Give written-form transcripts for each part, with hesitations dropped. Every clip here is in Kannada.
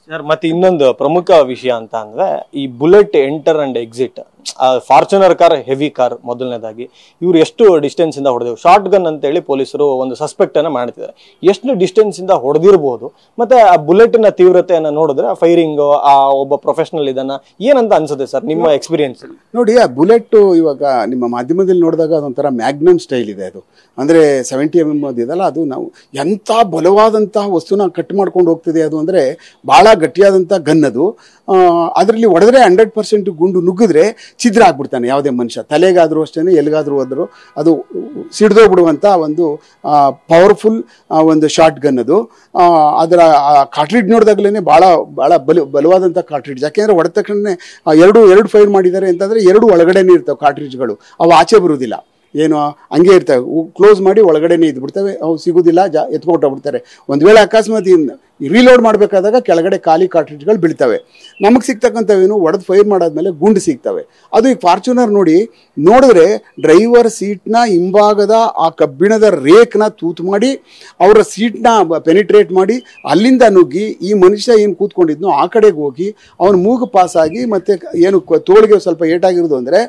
ಸರ್ ಮತ್ತೆ ಇನ್ನೊಂದು ಪ್ರಮುಖ ವಿಷಯ ಅಂತ ಅಂದ್ರೆ ಈ bullet enter and exit, Fortuner car heavy car ಮೊದಲನೇದಾಗಿ ಇವ್ರು ಎಷ್ಟು ಡಿಸ್ಟೆನ್ಸ್ ಇಂದ ಹೊಡೆದೇವು, ಶಾರ್ಟ್ ಗನ್ ಅಂತ ಹೇಳಿ ಪೊಲೀಸರು ಒಂದು ಸಸ್ಪೆಕ್ಟ್ ಅನ್ನ ಮಾಡ್ತಿದ್ದಾರೆ. ಎಷ್ಟು ಡಿಸ್ಟೆನ್ಸ್ ಇಂದ ಹೊಡೆದಿರಬಹುದು ಮತ್ತೆ ಆ ಬುಲೆಟ್ ನ ತೀವ್ರತೆಯನ್ನ ನೋಡಿದ್ರೆ ಫೈರಿಂಗ್ ಆ ಒಬ್ಬ ಪ್ರೊಫೆಷನಲ್ ಇದನ್ನ ಏನಂತ ಅನ್ಸುತ್ತೆ ಸರ್ ನಿಮ್ಮ ಎಕ್ಸ್ಪೀರಿಯನ್ಸ್? ನೋಡಿ, ಆ ಬುಲೆಟ್ ಇವಾಗ ನಿಮ್ಮ ಮಾಧ್ಯಮದಲ್ಲಿ ನೋಡಿದಾಗ ಅದೊಂಥರ ಮ್ಯಾಗ್ನಮ್ ಸ್ಟೈಲ್ ಇದೆ. ಅದು ಅಂದರೆ 70 mm ಇದಲ್ಲ, ಅದು ನಾವು ಎಂಥ ಬಲವಾದಂತಹ ವಸ್ತುನ ಕಟ್ ಮಾಡ್ಕೊಂಡು ಹೋಗ್ತಿದೆ. ಅದು ಅಂದರೆ ಭಾಳ ಗಟ್ಟಿಯಾದಂಥ ಗನ್ ಅದು. ಅದರಲ್ಲಿ ಹೊಡೆದ್ರೆ 100% ಗುಂಡು ನುಗ್ಗಿದ್ರೆ ಛಿದ್ರ ಆಗ್ಬಿಡ್ತಾನೆ ಯಾವುದೇ ಮನುಷ್ಯ. ತಲೆಗಾದರೂ ಅಷ್ಟೇ, ಎಲ್ಲಿಗಾದರೂ ಹೋದ್ರು ಅದು ಸಿಡ್ದೋಗ್ಬಿಡುವಂಥ ಒಂದು ಪವರ್ಫುಲ್ ಒಂದು ಶಾರ್ಟ್ ಗನ್ ಅದು. ಅದರ ಕಾರ್ಟ್ರಿಡ್ಜ್ ನೋಡಿದಾಗಲೇ ಭಾಳ ಭಾಳ ಬಲವಾದಂಥ ಕಾರ್ಟ್ರಿಡ್ಜ್. ಯಾಕೆಂದರೆ ಹೊಡೆದ ತಕ್ಷಣ ಎರಡು ಫೈರ್ ಮಾಡಿದ್ದಾರೆ ಅಂತಂದರೆ ಎರಡು ಒಳಗಡೆನೇ ಇರ್ತವೆ ಕಾರ್ಟ್ರಿಡ್ಜ್ಗಳು, ಅವು ಆಚೆ ಬರುವುದಿಲ್ಲ. ಏನು ಹಂಗೆ ಇರ್ತವೆ, ಕ್ಲೋಸ್ ಮಾಡಿ ಒಳಗಡೆನೇ ಇದ್ಬಿಡ್ತವೆ, ಅವು ಸಿಗೋದಿಲ್ಲ, ಎತ್ಕೊಟ್ಟೋಗ್ಬಿಡ್ತಾರೆ. ಒಂದು ವೇಳೆ ಅಕಸ್ಮಾತ್ ರೀಲೋಡ್ ಮಾಡಬೇಕಾದಾಗ ಕೆಳಗಡೆ ಖಾಲಿ ಕಾರ್ಟ್ರಿಡ್ಜ್ಗಳು ಬೀಳ್ತವೆ. ನಮಗೆ ಸಿಗ್ತಕ್ಕಂಥವೇನು ಹೊಡೆದು ಫೈರ್ ಮಾಡಾದ್ಮೇಲೆ ಗುಂಡು ಸಿಗ್ತವೆ. ಅದು ಈ ಫಾರ್ಚುನರ್ ನೋಡಿದ್ರೆ ಡ್ರೈವರ್ ಸೀಟ್ನ ಹಿಂಭಾಗದ ಆ ಕಬ್ಬಿಣದ ರೇಕ್ನ ತೂತು ಮಾಡಿ ಅವರ ಸೀಟ್ನ ಪೆನಿಟ್ರೇಟ್ ಮಾಡಿ ಅಲ್ಲಿಂದ ನುಗ್ಗಿ ಈ ಮನುಷ್ಯ ಏನು ಕೂತ್ಕೊಂಡಿದ್ನೋ ಆ ಕಡೆಗೆ ಹೋಗಿ ಅವನ ಮೂಗು ಪಾಸಾಗಿ ಮತ್ತೆ ಏನು ತೋಳಿಗೆ ಸ್ವಲ್ಪ ಏಟಾಗಿರೋದು ಅಂದರೆ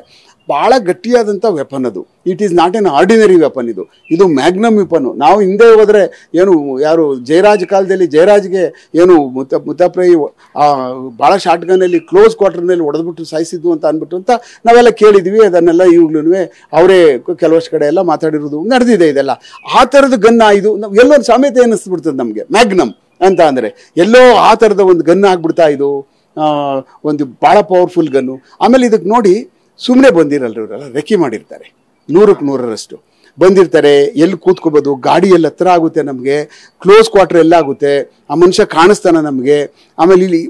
ಭಾಳ ಗಟ್ಟಿಯಾದಂಥ ವೆಪನ್ ಅದು. It is not an ordinary weapon. ಇದು ಮ್ಯಾಗ್ನಮ್ ವೆಪನ್ನು. ನಾವು ಹಿಂದೆ ಹೋದರೆ ಏನು ಯಾರು ಜಯರಾಜ್ ಕಾಲದಲ್ಲಿ ಜಯರಾಜ್ಗೆ ಏನು ಮುತ್ತಪ್ರೈ ಭಾಳ ಶಾರ್ಟ್ ಗನ್ನಲ್ಲಿ ಕ್ಲೋಸ್ ಕ್ವಾರ್ಟರ್ನಲ್ಲಿ ಹೊಡೆದ್ಬಿಟ್ಟು ಸಾಯಿಸಿದ್ದು ಅಂತ ಅಂದ್ಬಿಟ್ಟು ಅಂತ ನಾವೆಲ್ಲ ಕೇಳಿದ್ವಿ. ಅದನ್ನೆಲ್ಲ ಈಗಲೂ ಅವರೇ ಕೆಲವಷ್ಟು ಕಡೆ ಎಲ್ಲ ಮಾತಾಡಿರೋದು ನಡೆದಿದೆ. ಇದೆಲ್ಲ ಆ ಥರದ ಗನ್ನ ಇದು ಎಲ್ಲೊಂದು ಸಾಮ್ಯತೆ ಅನ್ನಿಸ್ಬಿಡ್ತದೆ ನಮಗೆ. ಮ್ಯಾಗ್ನಮ್ ಅಂತ ಅಂದರೆ ಎಲ್ಲೋ ಆ ಥರದ ಒಂದು ಗನ್ ಆಗ್ಬಿಡ್ತಾ ಇದು, ಒಂದು ಭಾಳ ಪವರ್ಫುಲ್ ಗನ್ನು. ಆಮೇಲೆ ಇದಕ್ಕೆ ನೋಡಿ ಸುಮ್ಮನೆ ಬಂದಿರಲ್ರಿ ಇವರೆಲ್ಲ, ರೆಕ್ಕಿ ಮಾಡಿರ್ತಾರೆ 100ಕ್ಕೆ 100ರಷ್ಟು ಬಂದಿರ್ತಾರೆ. ಎಲ್ಲಿ ಕೂತ್ಕೋಬೋದು, ಗಾಡಿ ಎಲ್ಲ ಹತ್ರ ಆಗುತ್ತೆ, ನಮಗೆ ಕ್ಲೋಸ್ ಕ್ವಾರ್ಟರ್ ಎಲ್ಲ ಆಗುತ್ತೆ, ಆ ಮನುಷ್ಯ ಕಾಣಿಸ್ತಾನೆ ನಮಗೆ. ಆಮೇಲೆ ಇಲ್ಲಿ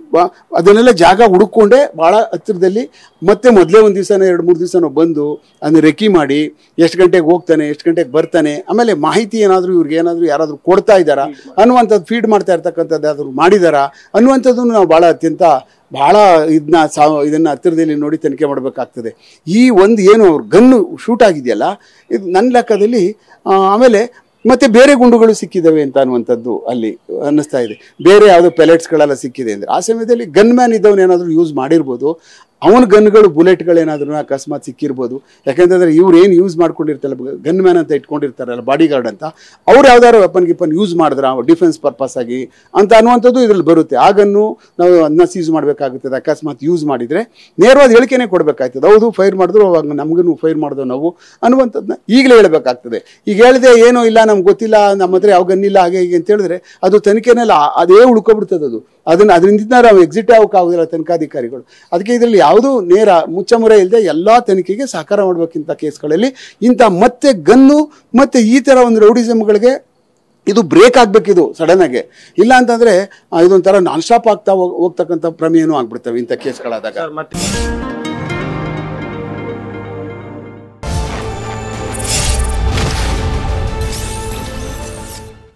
ಅದನ್ನೆಲ್ಲ ಜಾಗ ಹುಡುಕೊಂಡೆ ಭಾಳ ಹತ್ತಿರದಲ್ಲಿ ಮತ್ತೆ ಮೊದಲೇ ಒಂದು ದಿವಸನೋ 2-3 ದಿವಸನೋ ಬಂದು ಅದನ್ನ ರೆಕ್ಕಿ ಮಾಡಿ ಎಷ್ಟು ಗಂಟೆಗೆ ಹೋಗ್ತಾನೆ, ಎಷ್ಟು ಗಂಟೆಗೆ ಬರ್ತಾನೆ, ಆಮೇಲೆ ಮಾಹಿತಿ ಏನಾದರೂ ಇವ್ರಿಗೆ ಏನಾದರೂ ಯಾರಾದರೂ ಕೊಡ್ತಾ ಇದ್ದಾರಾ ಅನ್ನುವಂಥದ್ದು, ಫೀಡ್ ಮಾಡ್ತಾ ಇರ್ತಕ್ಕಂಥದ್ದು ಯಾರಾದರೂ ಮಾಡಿದಾರಾ ಅನ್ನುವಂಥದ್ದನ್ನು ನಾವು ಭಾಳ ಅತ್ಯಂತ ಭಾಳ ಇದನ್ನು ಹತ್ತಿರದಲ್ಲಿ ನೋಡಿ ತನಿಖೆ ಮಾಡಬೇಕಾಗ್ತದೆ. ಈ ಒಂದು ಏನು ಅವ್ರ ಗನ್ನು ಶೂಟ್ ಆಗಿದೆಯಲ್ಲ ಇದು ನನ್ನ ಲೆಕ್ಕದಲ್ಲಿ. ಆಮೇಲೆ ಮತ್ತೆ ಬೇರೆ ಗುಂಡುಗಳು ಸಿಕ್ಕಿದ್ದಾವೆ ಅಂತ ಅನ್ನುವಂಥದ್ದು ಅಲ್ಲಿ ಅನ್ನಿಸ್ತಾ ಇದೆ. ಬೇರೆ ಯಾವುದೋ ಪೆಲೆಟ್ಸ್ಗಳೆಲ್ಲ ಸಿಕ್ಕಿದೆ ಅಂದರೆ ಆ ಸಮಯದಲ್ಲಿ ಗನ್ ಮ್ಯಾನ್ ಇದ್ದವನು ಏನಾದರೂ ಯೂಸ್ ಮಾಡಿರ್ಬೋದು. ಅವನ ಗನ್ಗಳು ಬುಲೆಟ್ಗಳೇನಾದ್ರೂ ಅಕಸ್ಮಾತ್ ಸಿಕ್ಕಿರ್ಬೋದು. ಯಾಕೆಂತಂದರೆ ಇವ್ರು ಏನು ಯೂಸ್ ಮಾಡ್ಕೊಂಡಿರ್ತಾರಲ್ಲ, ಗನ್ ಮ್ಯಾನ್ ಅಂತ ಇಟ್ಕೊಂಡಿರ್ತಾರಲ್ಲ, ಬಾಡಿ ಗಾರ್ಡ್ ಅಂತ, ಅವ್ರು ಯಾವ್ದಾದ್ರು ವೆಪನ್ ಯೂಸ್ ಮಾಡಿದ್ರ ಡಿಫೆನ್ಸ್ ಪರ್ಪಸ್ ಆಗಿ ಅಂತ ಅನ್ನುವಂಥದ್ದು ಇದರಲ್ಲಿ ಬರುತ್ತೆ. ಆ ಗನ್ನು ನಾವು ಅದನ್ನ ಸೀಸ್ ಮಾಡಬೇಕಾಗುತ್ತದೆ. ಅಕಸ್ಮಾತ್ ಯೂಸ್ ಮಾಡಿದರೆ ನೇರವಾದ ಹೇಳಿಕೆನೇ ಕೊಡಬೇಕಾಗ್ತದೆ. ಹೌದು ಫೈರ್ ಮಾಡಿದ್ರು ಅವಾಗ ನಮಗೂ ಫೈರ್ ಮಾಡಿದೋ ನಾವು ಅನ್ನುವಂಥದ್ದನ್ನ ಈಗಲೇ ಹೇಳಬೇಕಾಗ್ತದೆ. ಈಗ ಹೇಳಿದೆ ಏನೋ ಇಲ್ಲ ನಮ್ಗೆ ಗೊತ್ತಿಲ್ಲ, ನಮ್ಮ ಹತ್ರ ಯಾವ ಗನ್ನಿಲ್ಲ ಹಾಗೆ ಹೀಗೆ ಅಂತ ಹೇಳಿದ್ರೆ ಅದು ತನಿಖೆನೆಲ್ಲ ಅದೇ ಉಳ್ಕೊಬಿಡ್ತದೆ. ಅದರಿಂದ ನಾವು ಎಕ್ಸಿಟ್ ಆಗೋಕ್ಕಾಗೋದಿಲ್ಲ ತನಿಖಾಧಿಕಾರಿಗಳು. ಅದಕ್ಕೆ ಇದರಲ್ಲಿ ಯಾವುದೂ ನೇರ ಮುಚ್ಚಮುರೆ ಇಲ್ಲದೆ ಎಲ್ಲ ತನಿಖೆಗೆ ಸಹಕಾರ ಮಾಡಬೇಕಿಂತ ಕೇಸ್ಗಳಲ್ಲಿ ಇಂಥ ಮತ್ತೆ ಗನ್ನು ಮತ್ತೆ ಈ ಥರ ಒಂದು ರೌಡಿಸಮ್ಗಳಿಗೆ ಇದು ಬ್ರೇಕ್ ಆಗಬೇಕಿದು ಸಡನ್ ಆಗಿ. ಇಲ್ಲ ಅಂತಂದರೆ ಇದೊಂಥರ ನಾನ್ ಸ್ಟಾಪ್ ಆಗ್ತಾ ಹೋಗ್ತಕ್ಕಂಥ ಪ್ರಮೇಯನೂ ಆಗ್ಬಿಡ್ತವೆ ಇಂಥ ಕೇಸ್ಗಳಾದಾಗ.